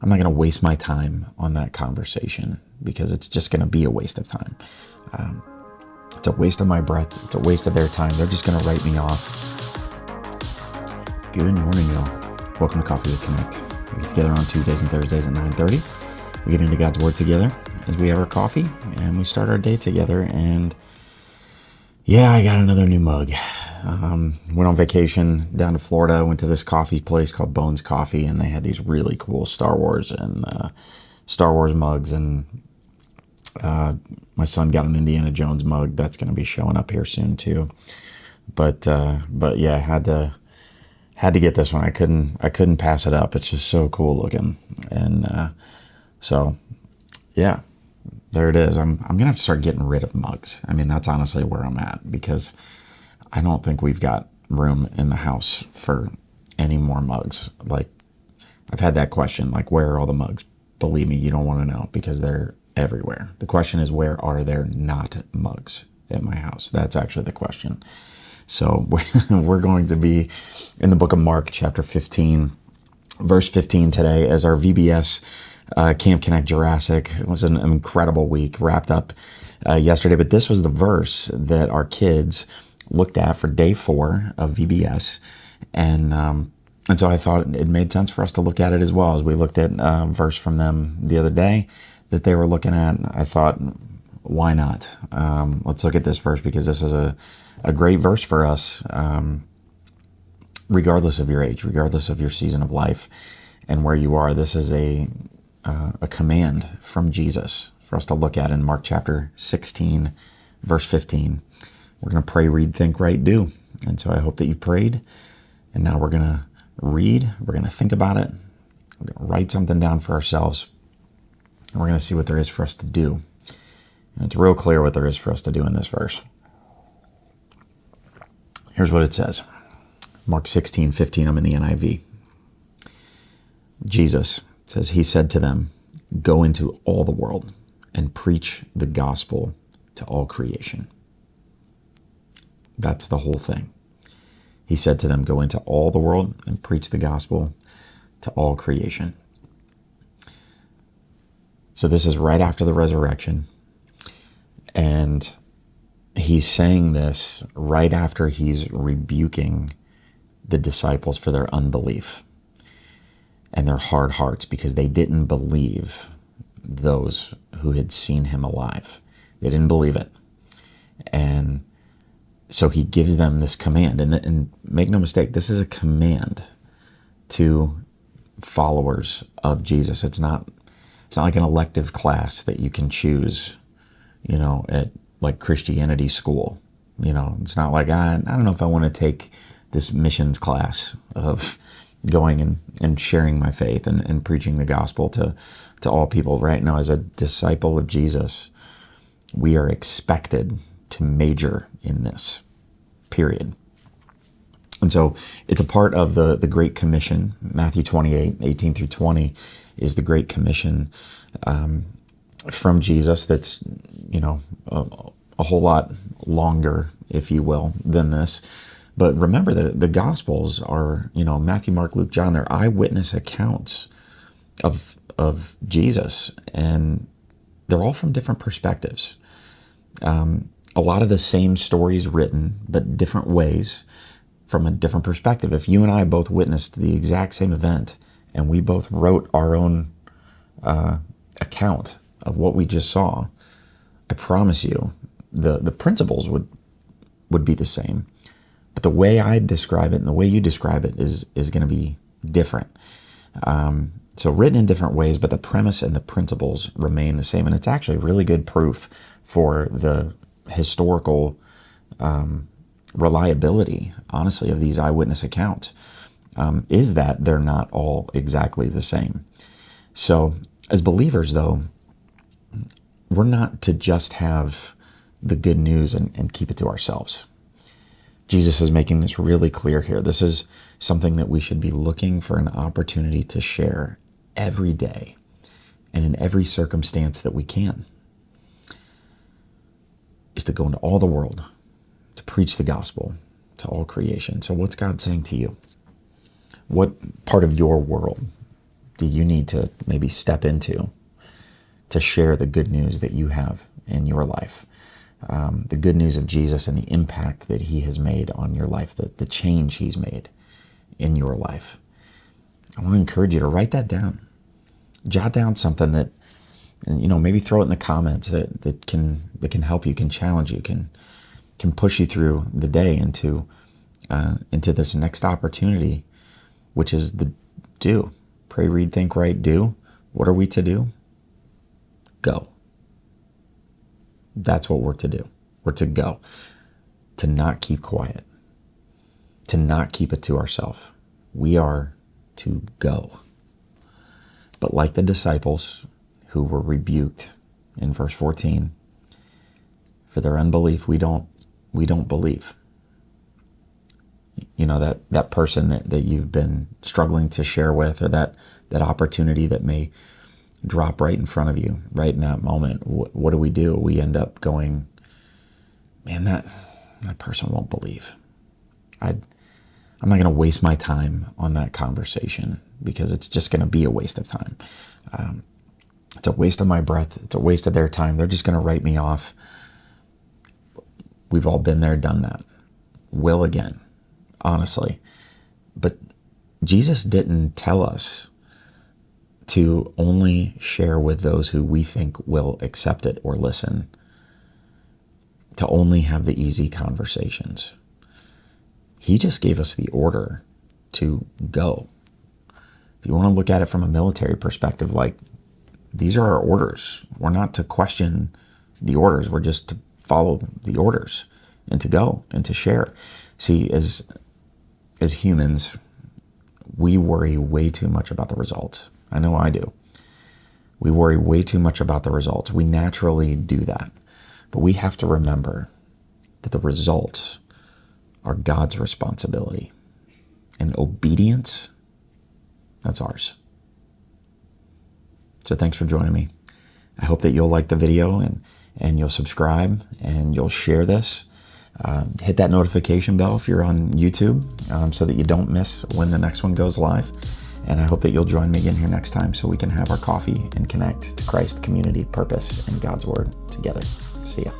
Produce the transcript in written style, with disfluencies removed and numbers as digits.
I'm not going to waste my time on that conversation because it's just going to be a waste of time. It's a waste of my breath. It's a waste of their time. They're just going to write me off. Good morning, y'all. Welcome to Coffee with Connect. We get together on Tuesdays and Thursdays at 9:30. We get into God's Word together as we have our coffee and we start our day together. And yeah, I got another new mug. Went on vacation down to Florida, went to this coffee place called Bones Coffee, and they had these really cool Star Wars mugs. And my son got an Indiana Jones mug that's going to be showing up here soon too. But yeah, I had to get this one. I couldn't pass it up. It's just so cool looking. And so yeah, there it is. I'm gonna have to start getting rid of mugs. I mean, that's honestly where I'm at, because I don't think we've got room in the house for any more mugs. Like, I've had that question, like, where are all the mugs? Believe me, you don't want to know, because they're everywhere. The question is, where are there not mugs at my house? That's actually the question. So we're going to be in the book of Mark, chapter 15, verse 15 today, as our VBS Camp Connect Jurassic. It was an incredible week, wrapped up yesterday, but this was the verse that our kids looked at for day 4 of VBS, and so I thought it made sense for us to look at it as well. As we looked at a verse from them the other day that they were looking at, I thought, why not? Let's look at this verse, because this is a great verse for us, regardless of your age, regardless of your season of life and where you are. This is a command from Jesus for us to look at in Mark chapter 16, verse 15. We're going to pray, read, think, write, do. And so I hope that you've prayed. And now we're going to read. We're going to think about it. We're going to write something down for ourselves. And we're going to see what there is for us to do. And it's real clear what there is for us to do in this verse. Here's what it says. Mark 16:15, I'm in the NIV. Jesus says, he said to them, go into all the world and preach the gospel to all creation. That's the whole thing. He said to them, go into all the world and preach the gospel to all creation. So this is right after the resurrection. And he's saying this right after he's rebuking the disciples for their unbelief and their hard hearts, because they didn't believe those who had seen him alive. They didn't believe it. And so he gives them this command, and make no mistake, this is a command to followers of Jesus. It's not like an elective class that you can choose, at like Christianity school. It's not like, I don't know if I want to take this missions class of going and sharing my faith and preaching the gospel to all people. Right now, as a disciple of Jesus, we are expected to major in this, period. And so it's a part of the Great Commission. Matthew 28:18 through 20 is the Great Commission from Jesus. That's, a whole lot longer, if you will, than this. But remember, the Gospels are, Matthew, Mark, Luke, John, they're eyewitness accounts of Jesus, and they're all from different perspectives. A lot of the same stories written, but different ways from a different perspective. If you and I both witnessed the exact same event and we both wrote our own account of what we just saw, I promise you the principles would be the same. But the way I describe it and the way you describe it is going to be different. So written in different ways, but the premise and the principles remain the same. And it's actually really good proof for the historical reliability, honestly, of these eyewitness accounts, is that they're not all exactly the same. So as believers, though, we're not to just have the good news and keep it to ourselves. Jesus is making this really clear here. This is something that we should be looking for an opportunity to share every day and in every circumstance that we can, is to go into all the world, to preach the gospel to all creation. So what's God saying to you? What part of your world do you need to maybe step into to share the good news that you have in your life? The good news of Jesus and the impact that he has made on your life, the change he's made in your life. I want to encourage you to write that down. Jot down something that, maybe throw it in the comments that can help you, can challenge you, can push you through the day into this next opportunity, which is the do. Pray, read, think, write, do. What are we to do? Go. That's what we're to do. We're to go. To not keep quiet. To not keep it to ourselves. We are to go. But like the disciples who were rebuked in verse 14, for their unbelief, we don't believe. That person that you've been struggling to share with, or that opportunity that may drop right in front of you, right in that moment. What do? We end up going, man, that person won't believe. I'm not going to waste my time on that conversation because it's just going to be a waste of time. It's a waste of my breath. It's a waste of their time. They're just going to write me off. We've all been there, done that. Will again, honestly. But Jesus didn't tell us to only share with those who we think will accept it or listen, to only have the easy conversations. He just gave us the order to go. If you want to look at it from a military perspective, like, these are our orders. We're not to question the orders. We're just to follow the orders and to go and to share. See, as humans, we worry way too much about the results. I know I do. We worry way too much about the results. We naturally do that. But we have to remember that the results are God's responsibility. And obedience, that's ours. So thanks for joining me. I hope that you'll like the video and you'll subscribe and you'll share this. Hit that notification bell if you're on YouTube so that you don't miss when the next one goes live. And I hope that you'll join me again here next time so we can have our coffee and connect to Christ, community, purpose, and God's word together. See ya.